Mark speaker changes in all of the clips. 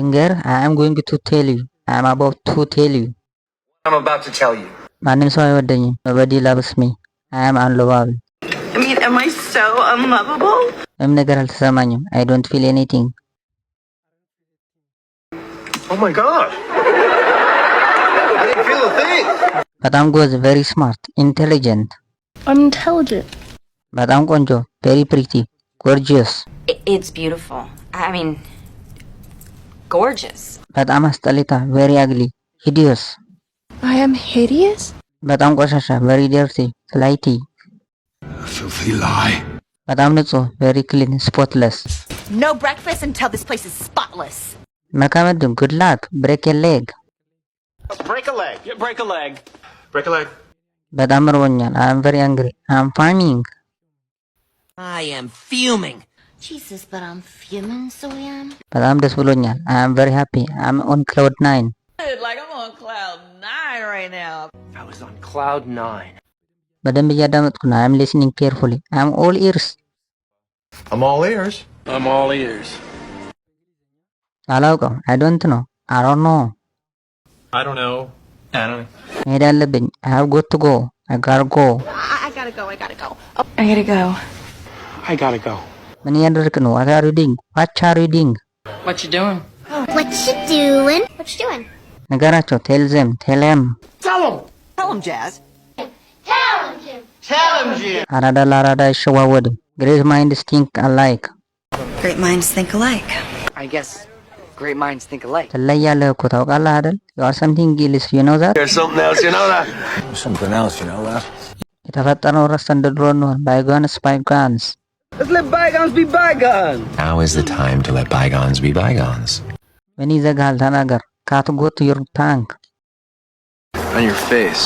Speaker 1: Finger, I am going to tell you. I am about to tell you.
Speaker 2: I'm about to tell you.
Speaker 1: ማንም ሰው አይወደኝም. Nobody loves me. I am unlovable.
Speaker 3: I mean, am I so unlovable?
Speaker 1: ምንም ነገር አልተሰማኝም. I don't feel anything.
Speaker 2: Oh my god. I didn't feel a thing.
Speaker 1: በጣም ጎበዝ, very smart, intelligent.
Speaker 4: I'm intelligent.
Speaker 1: በጣም ቆንጆ, very pretty, gorgeous.
Speaker 5: It's beautiful. I mean, gorgeous.
Speaker 1: በጣም አስጠሊታ, very ugly, hideous.
Speaker 4: I am hideous?
Speaker 1: በጣም ቆሻሻ, very dirty, flighty.
Speaker 2: Filthy lie.
Speaker 1: በጣም ንጹህ, very clean, spotless.
Speaker 5: No breakfast until this place is spotless.
Speaker 1: መልካም ዕድል, good luck, break a leg.
Speaker 2: Break a leg. Yeah, break a leg. Break a leg.
Speaker 1: በጣም እርቦኛል, I am very hungry, I am farming.
Speaker 6: I am fuming.
Speaker 5: Jesus, but I'm fuming, so I am.
Speaker 1: በጣም ደስ ብሎኛል, I am very happy, I am on cloud 9.
Speaker 6: Like I'm on cloud 9 right now.
Speaker 2: I was on cloud 9.
Speaker 1: በደንብ እያዳመጥኩ ነው, I am listening carefully, I am all ears.
Speaker 2: I'm all ears. I'm all ears.
Speaker 1: አላውቀው, I don't know, I don't know.
Speaker 2: I don't know. I don't know.
Speaker 1: መሄድ አለብኝ, I have got to go, I gotta go.
Speaker 3: I gotta go.
Speaker 5: I gotta go.
Speaker 2: I gotta go.
Speaker 1: ምን እያደረግክ ነው? What are you doing? What are you doing?
Speaker 6: What you doing?
Speaker 5: What you doing? What you doing?
Speaker 1: ነገራቸው, tell them, tell him.
Speaker 6: Tell him, Jazz.
Speaker 1: አራዳ ለአራዳ አይሸዋወድም. Great minds think alike.
Speaker 7: Great minds think alike.
Speaker 6: I guess great minds think alike.
Speaker 1: ትለያለህ እኮ ታውቃለህ አይደል? You are something else, you know that?
Speaker 2: There's something else, you know that?
Speaker 8: Something else, you know that?
Speaker 1: የተፈጠረው ረስተን እንደ ድሮ እንሆን. Bygones, bygones.
Speaker 9: Let's let bygones be bygones.
Speaker 8: Now is the time to let bygones be bygones.
Speaker 1: ምን ይዘጋል? ተናገር. Cat go to your tongue.
Speaker 2: On your face.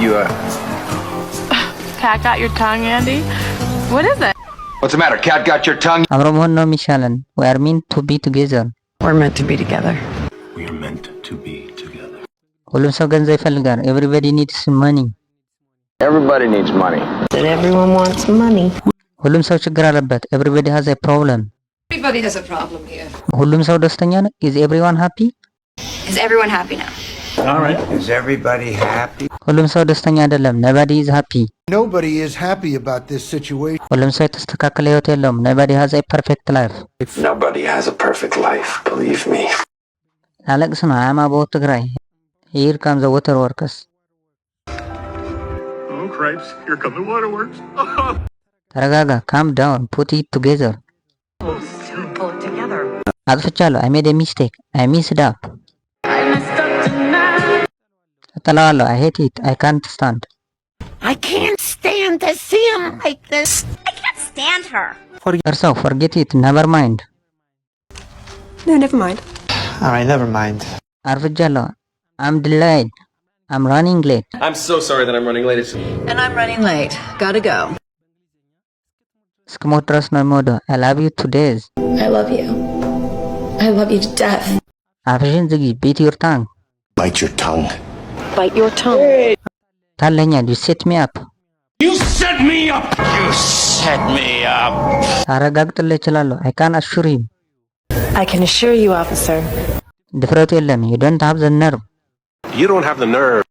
Speaker 2: You
Speaker 4: Cat got your tongue, Andy? What is it?
Speaker 2: What's the matter? Cat got your tongue?
Speaker 1: አብሮ መሆን ነው የሚሻለን. We are meant to be together.
Speaker 7: We're meant to be together.
Speaker 8: We are meant to be together.
Speaker 1: ሁሉም ሰው ገንዘብ ይፈልጋል. Everybody needs money.
Speaker 2: Everybody needs money.
Speaker 7: That everyone wants money.
Speaker 1: ሁሉም ሰው ችግር አለበት. Everybody has a problem.
Speaker 6: Everybody has a problem here.
Speaker 1: ሁሉም ሰው ደስተኛ ነው? Is everyone happy?
Speaker 5: Is everyone happy now?
Speaker 2: All right.
Speaker 8: Is everybody happy?
Speaker 1: ሁሉም ሰው ደስተኛ አይደለም. Nobody is happy.
Speaker 10: Nobody is happy about this situation.
Speaker 1: ሁሉም ሰው የተስተካከለ ህይወት የለውም. Nobody has a perfect life.
Speaker 2: Nobody has a perfect life, believe me.
Speaker 1: ላለቅስ ነው. I am about Tigray. Here comes the waterworks.
Speaker 2: Oh, cripes. Here come the waterworks.
Speaker 1: ተረጋጋ. Calm down. Put it together.
Speaker 3: Pull it together.
Speaker 1: አጥፍቻለሁ. I made a mistake. I messed up. እጠላዋለሁ. I hate it. I can't stand.
Speaker 6: I can't stand to see him like this.
Speaker 5: I can't stand her.
Speaker 1: እርሳው. Forget it. Never mind.
Speaker 7: No, never mind.
Speaker 9: All right, never mind.
Speaker 1: አርፍጃለሁ. I'm delayed. I'm running late.
Speaker 2: I'm so sorry that I'm running late.
Speaker 7: And I'm running late. Gotta go.
Speaker 1: እስክሞት ድረስ ነው የምወደው. I love you to death.
Speaker 4: I love you. I love you to death.
Speaker 1: አፍሽን ዝጊ. Beat your tongue.
Speaker 8: Bite your tongue.
Speaker 4: Bite your tongue.
Speaker 1: ታለኛል. You set me up.
Speaker 2: You set me up! You set me up!
Speaker 1: አረጋግጥልህ እችላለሁ. I can assure you.
Speaker 4: I can assure you, officer.
Speaker 1: ድፍረቱ የለም. You don't have the nerve.
Speaker 2: You don't have the nerve.